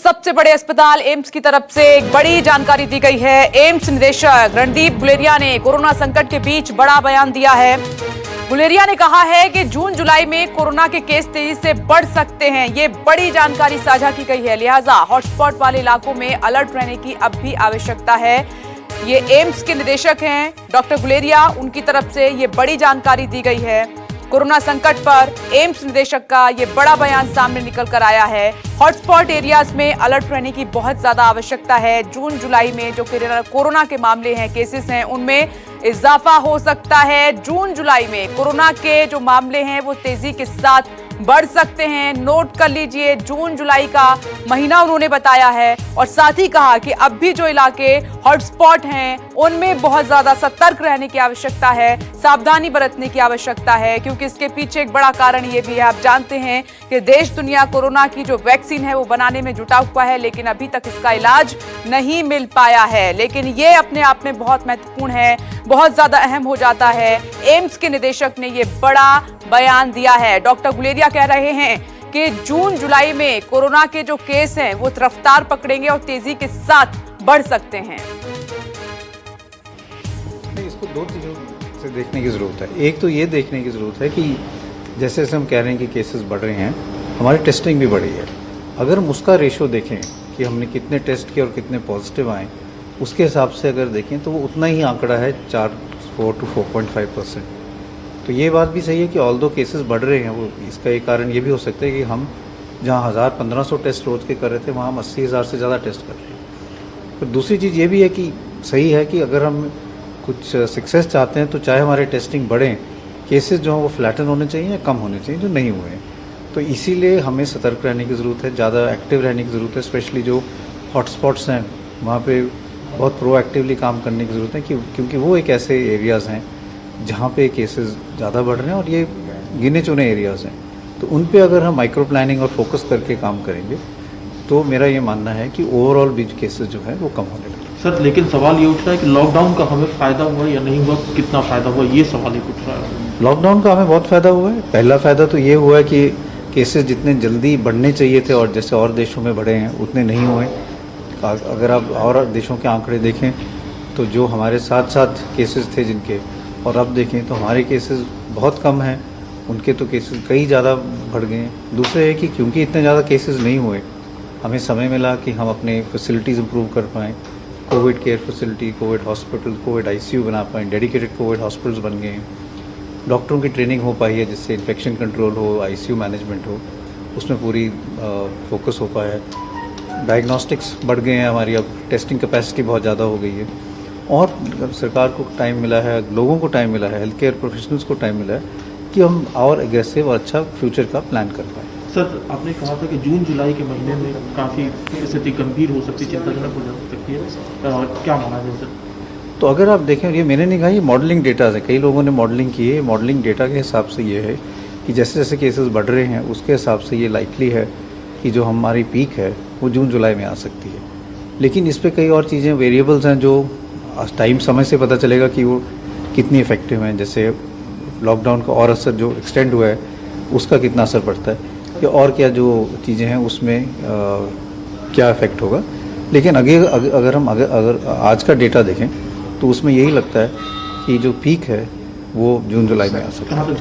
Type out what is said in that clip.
सबसे बड़े अस्पताल एम्स की तरफ से एक बड़ी जानकारी दी गई है। एम्स निदेशक रणदीप गुलेरिया ने कोरोना संकट के बीच बड़ा बयान दिया है। गुलेरिया ने कहा है कि जून जुलाई में कोरोना के केस तेजी से बढ़ सकते हैं। ये बड़ी जानकारी साझा की गई है, लिहाजा हॉटस्पॉट वाले इलाकों में अलर्ट रहने की अब भी आवश्यकता है। ये एम्स के निदेशक हैं डॉक्टर गुलेरिया, उनकी तरफ से ये बड़ी जानकारी दी गई है। कोरोना संकट पर एम्स निदेशक का ये बड़ा बयान सामने निकल कर आया है। हॉटस्पॉट एरियाज में अलर्ट रहने की बहुत ज्यादा आवश्यकता है। जून जुलाई में जो कोरोना के मामले हैं, केसेस हैं, उनमें इजाफा हो सकता है। जून जुलाई में कोरोना के जो मामले हैं वो तेजी के साथ बढ़ सकते हैं। नोट कर लीजिए, जून जुलाई का महीना उन्होंने बताया है और साथ ही कहा कि अब भी जो इलाके हॉटस्पॉट हैं उनमें बहुत ज्यादा सतर्क रहने की आवश्यकता है, सावधानी बरतने की आवश्यकता है, क्योंकि इसके पीछे एक बड़ा कारण ये भी है। आप जानते हैं कि देश दुनिया कोरोना की जो वैक्सीन है वो बनाने में जुटा हुआ है, लेकिन अभी तक इसका इलाज नहीं मिल पाया है। लेकिन ये अपने आप में बहुत महत्वपूर्ण है, बहुत ज्यादा अहम हो जाता है। एम्स के निदेशक ने ये बड़ा बयान दिया है। डॉक्टर गुलेरिया कह रहे हैं कि जून जुलाई में कोरोना के जो केस हैं वो रफ्तार पकड़ेंगे और तेजी के साथ बढ़ सकते हैं। नहीं, इसको दो चीज़ों से देखने की ज़रूरत है। एक तो ये देखने की ज़रूरत है कि जैसे हम कह रहे हैं कि केसेस बढ़ रहे हैं, हमारी टेस्टिंग भी बढ़ी है। अगर हम उसका रेशो देखें कि हमने कितने टेस्ट किए और कितने पॉजिटिव आए, उसके हिसाब से अगर देखें तो वो उतना ही आंकड़ा है 4 to 4.5%। तो ये बात भी सही है कि ऑल दो केसेस बढ़ रहे हैं, वो इसका एक कारण ये भी हो सकता है कि हम जहाँ 1000-1500 टेस्ट रोज़ के कर रहे थे, वहाँ हम 80,000 से ज़्यादा टेस्ट कर रहे हैं। तो दूसरी चीज़ ये भी है कि सही है कि अगर हम कुछ सक्सेस चाहते हैं तो चाहे हमारे टेस्टिंग बढ़ें, केसेस जो हैं वो फ्लैटन होने चाहिए या कम होने चाहिए, जो नहीं हुए हैं। तो इसीलिए हमें सतर्क रहने की ज़रूरत है, ज़्यादा एक्टिव रहने की ज़रूरत है। स्पेशली जो हॉटस्पॉट्स हैं वहाँ पे बहुत प्रोएक्टिवली काम करने की ज़रूरत है, क्योंकि वो एक ऐसे एरियाज़ हैं जहाँ पे केसेस ज़्यादा बढ़ रहे हैं और ये गिने चुने एरियाज़ हैं। तो उन पे अगर हम माइक्रो प्लानिंग और फोकस करके काम करेंगे तो मेरा ये मानना है कि ओवरऑल भी केसेस जो है वो कम होने लगेंगे। सर, लेकिन सवाल ये उठ रहा है कि लॉकडाउन का हमें फ़ायदा हुआ या नहीं हुआ, कितना फ़ायदा हुआ, ये सवाल ही उठ रहा है। लॉकडाउन का हमें बहुत फ़ायदा हुआ है। पहला फ़ायदा तो ये हुआ है कि केसेस जितने जल्दी बढ़ने चाहिए थे और जैसे और देशों में बढ़े हैं उतने नहीं हुए। अगर आप और देशों के आंकड़े देखें तो जो हमारे साथ साथ केसेस थे जिनके, और अब देखें तो हमारे केसेस बहुत कम हैं, उनके तो केसेस कई ज़्यादा बढ़ गए हैं। दूसरे है कि क्योंकि इतने ज़्यादा केसेस नहीं हुए, हमें समय मिला कि हम अपने फैसिलिटीज़ इम्प्रूव कर पाएँ। Covid care facility, Covid hospital, Covid ICU बना पाएँ, डेडिकेटेड कोविड हॉस्पिटल्स बन गए हैं। डॉक्टरों की ट्रेनिंग हो पाई है जिससे इन्फेक्शन कंट्रोल हो, ICU मैनेजमेंट हो, उसमें पूरी फोकस हो पाया है। डायग्नोस्टिक्स बढ़ गए हैं हमारी, अब टेस्टिंग कैपेसिटी बहुत ज़्यादा हो गई है। और सरकार को टाइम मिला है, लोगों को टाइम मिला है, हेल्थ केयर प्रोफेशनल्स को टाइम मिला है कि हम और एग्रेसिव और अच्छा फ्यूचर का प्लान कर पाएँ। सर, आपने कहा था कि जून जुलाई के महीने में काफ़ी स्थिति गंभीर हो सकती है, चिंताजनक हो सकती है, क्या माना है सर? तो अगर आप देखें, ये मैंने नहीं कहा, ये मॉडलिंग डेटा है, कई लोगों ने मॉडलिंग की है। मॉडलिंग डेटा के हिसाब से ये है कि जैसे जैसे केसेस बढ़ रहे हैं उसके हिसाब से ये लाइकली है कि जो हमारी पीक है वो जून जुलाई में आ सकती है। लेकिन इस पर कई और चीज़ें, वेरिएबल्स हैं जो टाइम समय से पता चलेगा कि वो कितनी इफ़ेक्टिव हैं। जैसे लॉकडाउन का और असर जो एक्सटेंड हुआ है उसका कितना असर पड़ता है, या और क्या जो चीज़ें हैं उसमें क्या इफ़ेक्ट होगा। लेकिन अगर आज का डेटा देखें तो उसमें यही लगता है कि जो पीक है वो जून जुलाई में आ सकता है।